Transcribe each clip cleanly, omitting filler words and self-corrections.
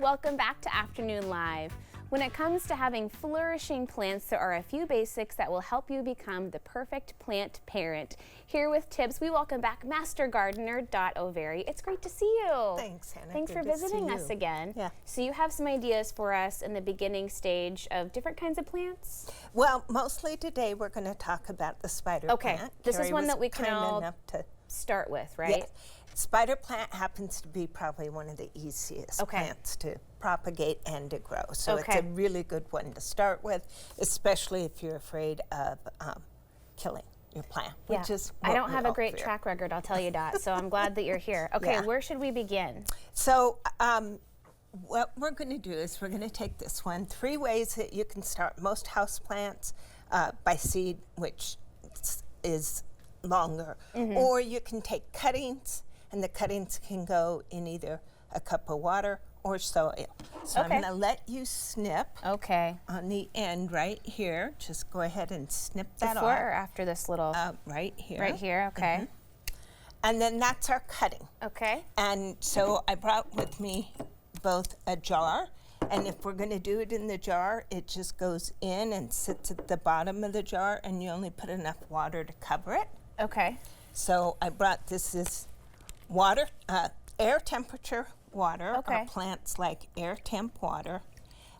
Welcome back to Afternoon Live. When it comes to having flourishing plants, there are a few basics that will help you become the perfect plant parent. Here with tips, we welcome back Master Gardener Dot O'Veary. It's great to see you. Thanks, Hannah. Thanks for visiting us again. Yeah. So you have some ideas for us in the beginning stage of different kinds of plants? Well, mostly today we're going to talk about the spider plant. This Carrie is one was that we can kind all enough to start with, right? Yes. Spider plant happens to be probably one of the easiest plants to propagate and to grow. So it's a really good one to start with, especially if you're afraid of killing your plant, which is what I don't have a great fear. track record, I'll tell you that. So I'm glad that you're here. Okay, where should we begin? So what we're going to do is we're going to take this one. 3 ways that you can start most houseplants by seed, which is longer. Or you can take cuttings, and the cuttings can go in either a cup of water or soil. So I'm going to let you snip on the end right here. Just go ahead and snip that Before off. or after this little? Right here. Right here, okay. And then that's our cutting. Okay. And so I brought with me both a jar, and if we're going to do it in the jar, it just goes in and sits at the bottom of the jar, and you only put enough water to cover it. Okay. So I brought this is water, air temperature water. Okay. Our plants like air temp water.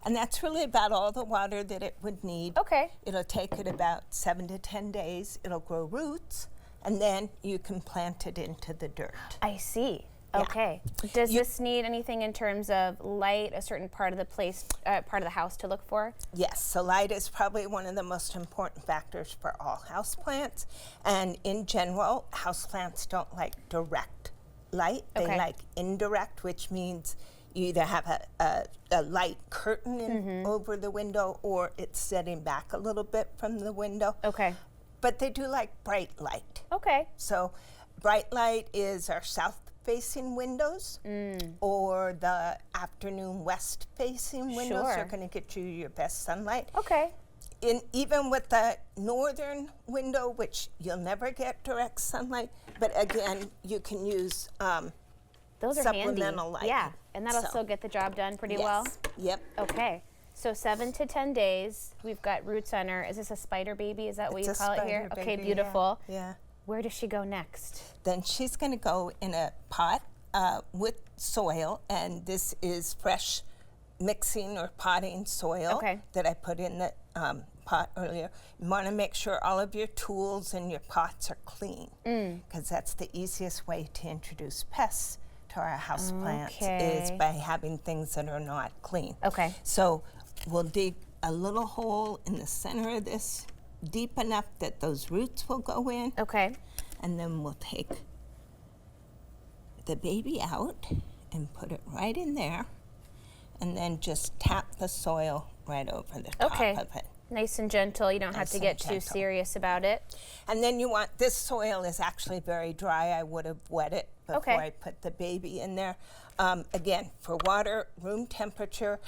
And that's really about all the water that it would need. Okay. It'll take it about 7 to 10 days. It'll grow roots, and then you can plant it into the dirt. I see. Yeah. Okay. Does this need anything in terms of light, a certain part of the place, part of the house to look for? Yes, so light is probably one of the most important factors for all houseplants. And in general, houseplants don't like direct light. They like indirect, which means you either have a light curtain over the window, or it's setting back a little bit from the window. Okay. But they do like bright light. Okay. So bright light is our south-facing windows, or the afternoon west-facing windows are going to get you your best sunlight. Okay. Even with the northern window, which you'll never get direct sunlight, but again, you can use Those are supplemental handy. light. Yeah, and that'll still get the job done pretty well? Yep. Okay. So 7 to 10 days, we've got roots on her. Is this a spider baby? Is that what It's you a call it here? spider Okay, baby, beautiful. Yeah. Where does she go next? Then she's going to go in a pot with soil, and this is fresh mixing or potting soil that I put in the pot earlier. You want to make sure all of your tools and your pots are clean, because that's the easiest way to introduce pests to our houseplants is by having things that are not clean. Okay. So we'll dig a little hole in the center of this, deep enough that those roots will go in. Okay. And then we'll take the baby out and put it right in there, and then just tap the soil right over the top of it. Nice and gentle. You don't have to get too serious about it. And then you want, this soil is actually very dry. I would have wet it before I put the baby in there. Again, for water, room temperature,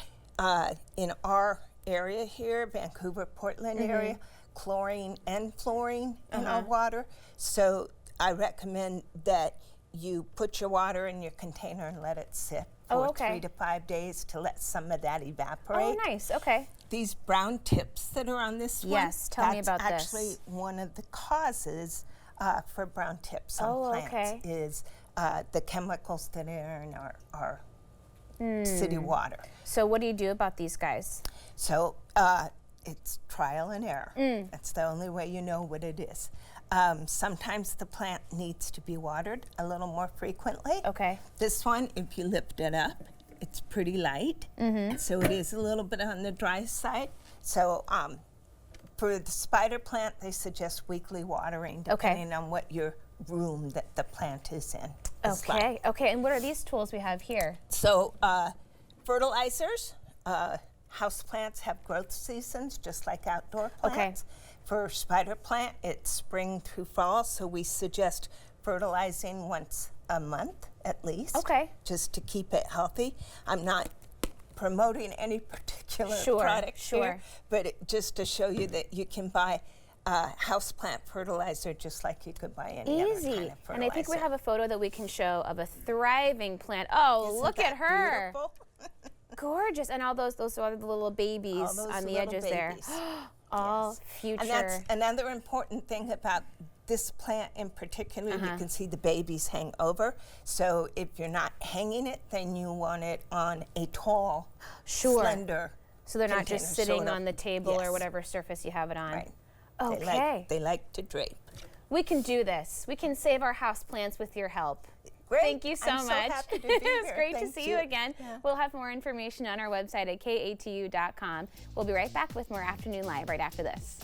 in our area here, Vancouver, Portland area, chlorine and fluorine in our water. So I recommend that you put your water in your container and let it sit for 3 to 5 days to let some of that evaporate. Oh, nice. Okay. These brown tips that are on this one, yes, tell me about that's actually one of the causes for brown tips on plants is the chemicals that are in our city water. So what do you do about these guys? So it's trial and error. That's the only way you know what it is. Sometimes the plant needs to be watered a little more frequently. Okay. This one, if you lift it up, it's pretty light, so it is a little bit on the dry side. So for the spider plant, they suggest weekly watering depending on what your room that the plant is in. Okay, and what are these tools we have here? So fertilizers, house plants have growth seasons just like outdoor plants. For spider plant, it's spring through fall, so we suggest fertilizing once a month at least, just to keep it healthy. I'm not promoting any particular product here, but just to show you that you can buy houseplant fertilizer just like you could buy any other kind of fertilizer. And I think we have a photo that we can show of a thriving plant. Oh, Isn't look that at her. Beautiful? Gorgeous. And all those are the little babies All those on the little edges there. babies. All Yes. future. And that's another important thing about this plant in particular. You can see the babies hang over. So if you're not hanging it, then you want it on a tall, slender So they're not container, just sitting sort of. on the table or Yes. whatever surface you have it on. Right. Okay. They like to drape. We can do this. We can save our houseplants with your help. Great. Thank you so I'm much. So happy to be It was here. great to Thank see you again. Yeah. We'll have more information on our website at katu.com. We'll be right back with more Afternoon Live right after this.